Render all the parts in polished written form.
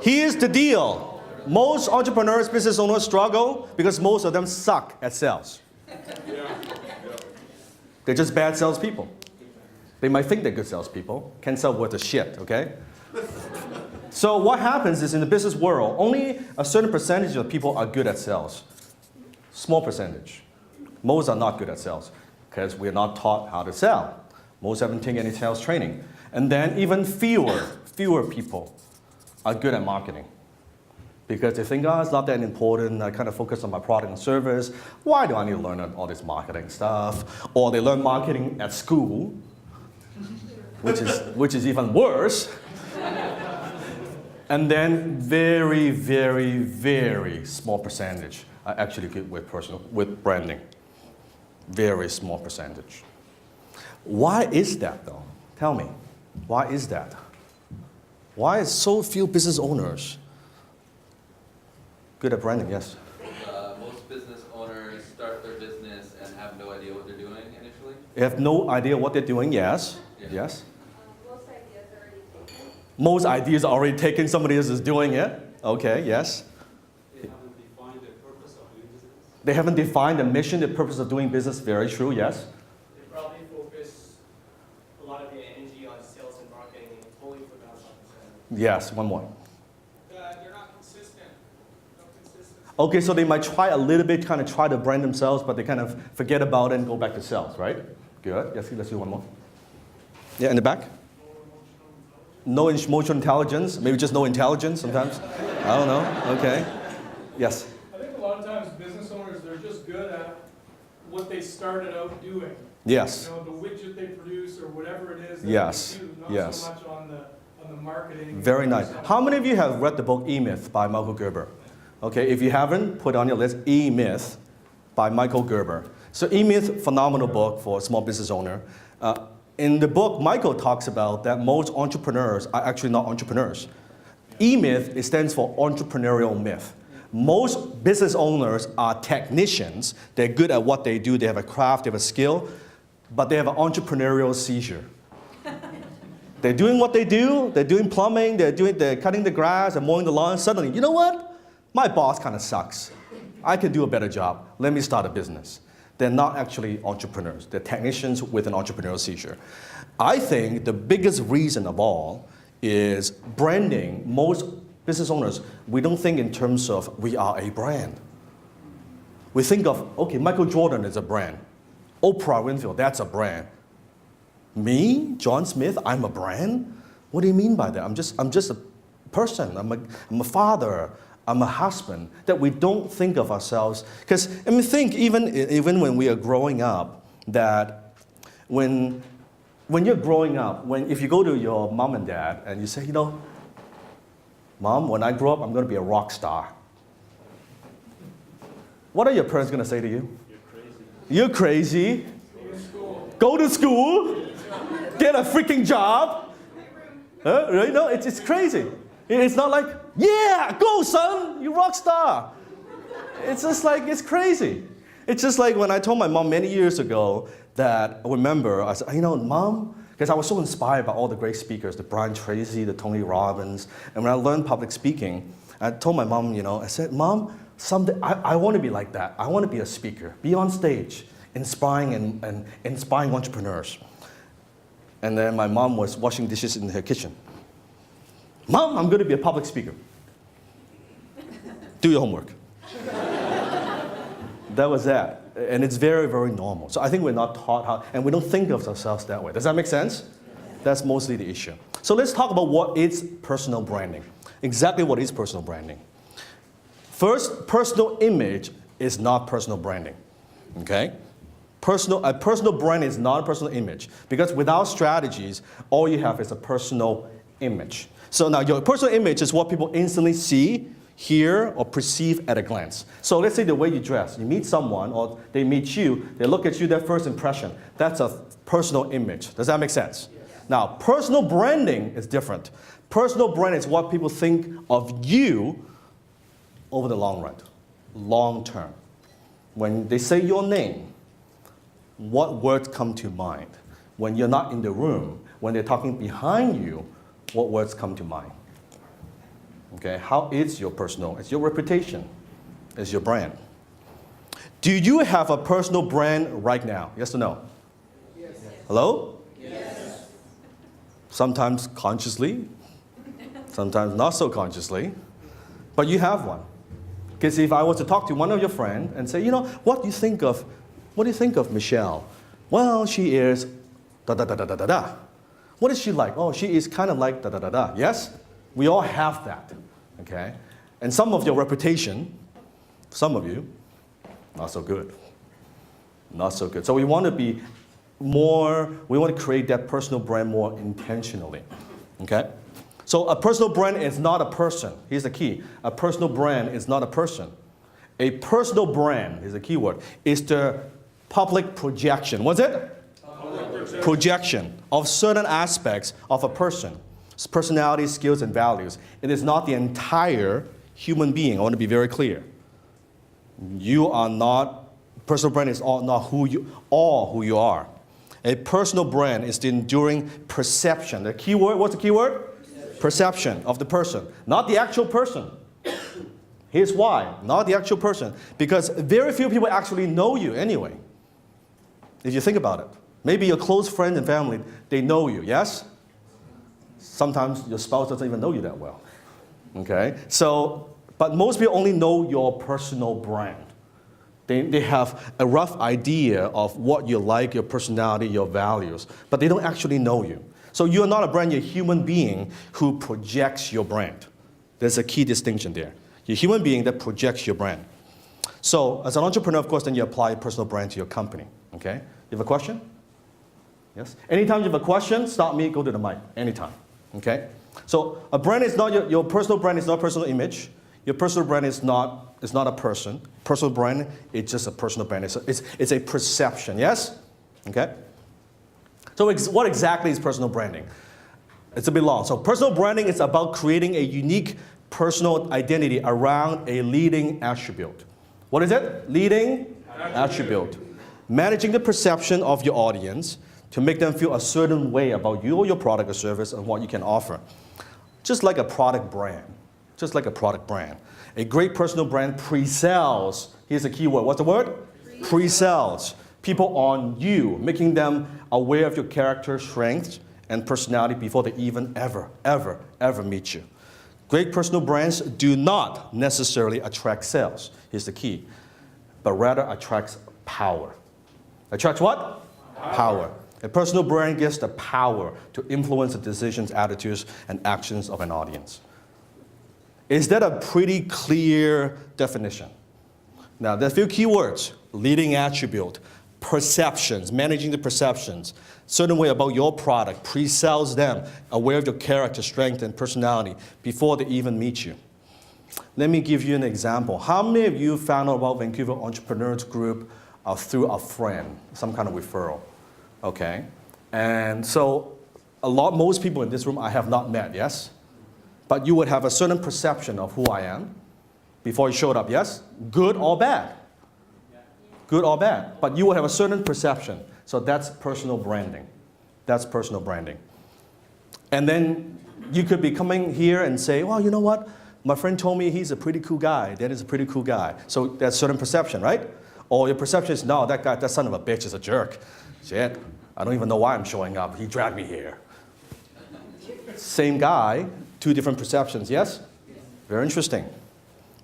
Here's the deal. Most entrepreneurs, business owners struggle because most of them suck at sales. They're just bad salespeople. They might think they're good salespeople, can't sell worth a shit, okay? So what happens is in the business world, only a certain percentage of people are good at sales. Small percentage. Most are not good at sales because we're not taught how to sell. Most haven't taken any sales training. And then even fewer people are good at marketing because they think, oh, it's not that important. I kind of focus on my product and service. Why do I need to learn all this marketing stuff? Or they learn marketing at school, which is even worse. And then very, very, very small percentage are actually good with branding. Very small percentage. Why is that though? Tell me, why is that? Why is so few business owners good at branding? Yes? Most business owners start their business and have no idea what they're doing initially. They have no idea what they're doing, yes? Yeah. Yes? Most ideas are already taken. Most ideas are already taken, somebody else is doing it. Okay, yes? They haven't defined the purpose of doing business. They haven't defined the mission, the purpose of doing business. Very true, yes? They probably focus a lot of their energy on sales and marketing and totally forgot about the sales. Yes, one more. They're not consistent. No consistency. Okay, so they might try a little bit, kind of try to brand themselves, but they kind of forget about it and go back to sales, right? Good. Yes, let's do one more. Yeah, in the back. No emotional intelligence, maybe just no intelligence sometimes. I don't know. Okay. Yes. I think a lot of times business owners, they're just good at what they started out doing. Yes. You know, the widget they produce or whatever it is that Yes. they do, not Yes. so much on the marketing. Very nice. How many of you have read the book 𝐷-MYTH by Michael Gerber? Okay, if you haven't, put it on your list, 𝐷-MYTH by Michael Gerber. So 𝐷-MYTH, phenomenal book for a small business owner. In the book, Michael talks about that most entrepreneurs are actually not entrepreneurs. 𝐷-MYTH, it stands for entrepreneurial myth. Most business owners are technicians. They're good at what they do. They have a craft, they have a skill, but they have an entrepreneurial seizure. They're doing what they do. They're doing plumbing. They're cutting the grass and mowing the lawn. Suddenly, you know what? My boss kind of sucks. I can do a better job. Let me start a business. They're not actually entrepreneurs. They're technicians with an entrepreneurial seizure. I think the biggest reason of all is branding. Most business owners, we don't think in terms of we are a brand. We think of, okay, Michael Jordan is a brand. Oprah Winfrey, that's a brand. Me, John Smith, I'm a brand? What do you mean by that? I'm just a person. I'm a father. I'm a husband. That we don't think of ourselves. Because, I mean, think even when we are growing up, that when you're growing up, if you go to your mom and dad and you say, you know, Mom, when I grow up, I'm going to be a rock star. What are your parents going to say to you? You're crazy. Go to school. Get a freaking job. Right? No, it's crazy. It's not like, yeah, go son, you rock star. It's just like, it's crazy. It's just like when I told my mom many years ago that, I remember, I said, you know, Mom, because I was so inspired by all the great speakers, the Brian Tracy, the Tony Robbins, and when I learned public speaking, I told my mom, you know, I said, Mom, someday I want to be like that. I want to be a speaker, be on stage, inspiring and inspiring entrepreneurs. And then my mom was washing dishes in her kitchen. Mom, I'm going to be a public speaker. Do your homework. That was that. And it's very, very normal. So I think we're not taught how, and we don't think of ourselves that way. Does that make sense? That's mostly the issue. So let's talk about what is personal branding. Exactly what is personal branding. First, personal image is not personal branding. Okay? A personal brand is not a personal image. Because without strategies, all you have is a personal image. So now your personal image is what people instantly see, hear, or perceive at a glance. So let's say the way you dress. You meet someone, or they meet you, they look at you, their first impression. That's a personal image. Does that make sense? Yes. Now, personal branding is different. Personal brand is what people think of you over the long run, long term. When they say your name, what words come to mind? When you're not in the room, when they're talking behind you, what words come to mind? Okay, how is your personal? It's your reputation. It's your brand. Do you have a personal brand right now? Yes or no? Yes. Hello? Yes. Sometimes consciously, sometimes not so consciously, but you have one. Because if I was to talk to one of your friends and say, you know, what do you think of Michelle? Well, she is da da da da da da da. What is she like? Oh, she is kind of like da da da da. Yes? We all have that. Okay? And some of your reputation, some of you, not so good. Not so good. So we want to be more, we want to create that personal brand more intentionally. Okay? So a personal brand is not a person. Here's the key. A personal brand is not a person. A personal brand, is the key word, is the public projection. What's it? Projection of certain aspects of a person's personality, skills, and values. It is not the entire human being. I want to be very clear. You are not, personal brand is not who you are. A personal brand is the enduring perception. The key word, what's the key word? Perception of the person, not the actual person. Here's why, not the actual person. Because very few people actually know you anyway. If you think about it. Maybe your close friends and family, they know you, yes? Sometimes your spouse doesn't even know you that well. Okay? So, but most people only know your personal brand. They have a rough idea of what you like, your personality, your values, but they don't actually know you. So you're not a brand, you're a human being who projects your brand. There's a key distinction there. You're a human being that projects your brand. So as an entrepreneur, of course, then you apply a personal brand to your company. Okay? You have a question? Yes? Anytime you have a question, stop me, go to the mic. Anytime. Okay? So a brand is not, your personal brand is not personal image. Your personal brand is not a person. Personal brand is just a personal brand. It's a perception, yes? Okay? So what exactly is personal branding? It's a bit long. So personal branding is about creating a unique personal identity around a leading attribute. What is it? Leading attribute. Managing the perception of your audience to make them feel a certain way about you or your product or service and what you can offer. Just like a product brand. Just like a product brand. A great personal brand pre-sells. Here's the key word. What's the word? Pre-sells. People on you, making them aware of your character, strengths, and personality before they even ever meet you. Great personal brands do not necessarily attract sales. Here's the key. But rather attracts power. Attracts what? Power. A personal brand gives the power to influence the decisions, attitudes, and actions of an audience. Is that a pretty clear definition? Now, there are a few key words. Leading attribute, perceptions, managing the perceptions, certain way about your product, pre-sells them, aware of your character, strength, and personality before they even meet you. Let me give you an example. How many of you found out about Vancouver Entrepreneurs Group through a friend, some kind of referral? Okay, and so most people in this room I have not met, yes? But you would have a certain perception of who I am before you showed up, yes? Good or bad? Good or bad, but you will have a certain perception. So that's personal branding. That's personal branding. And then you could be coming here and say, well, you know what? My friend told me he's a pretty cool guy. That is a pretty cool guy. So that's certain perception, right? Or your perception is, no, that guy, that son of a bitch is a jerk. Shit, I don't even know why I'm showing up. He dragged me here. Same guy, two different perceptions, yes? Very interesting.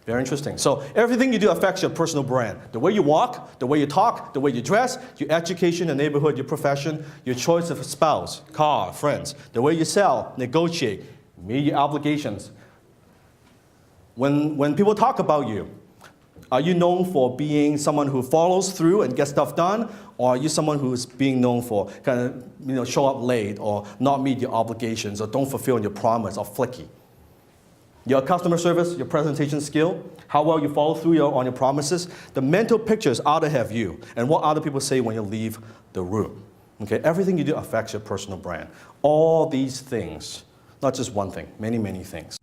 Very interesting. So everything you do affects your personal brand. The way you walk, the way you talk, the way you dress, your education, your neighborhood, your profession, your choice of a spouse, car, friends, the way you sell, negotiate, meet your obligations. When people talk about you, are you known for being someone who follows through and gets stuff done? Or are you someone who's being known for kind of show up late or not meet your obligations or don't fulfill your promise or flaky? Your customer service, your presentation skill, how well you follow through on your promises, the mental pictures ought to have you and what other people say when you leave the room. Okay, everything you do affects your personal brand. All these things, not just one thing, many, many things.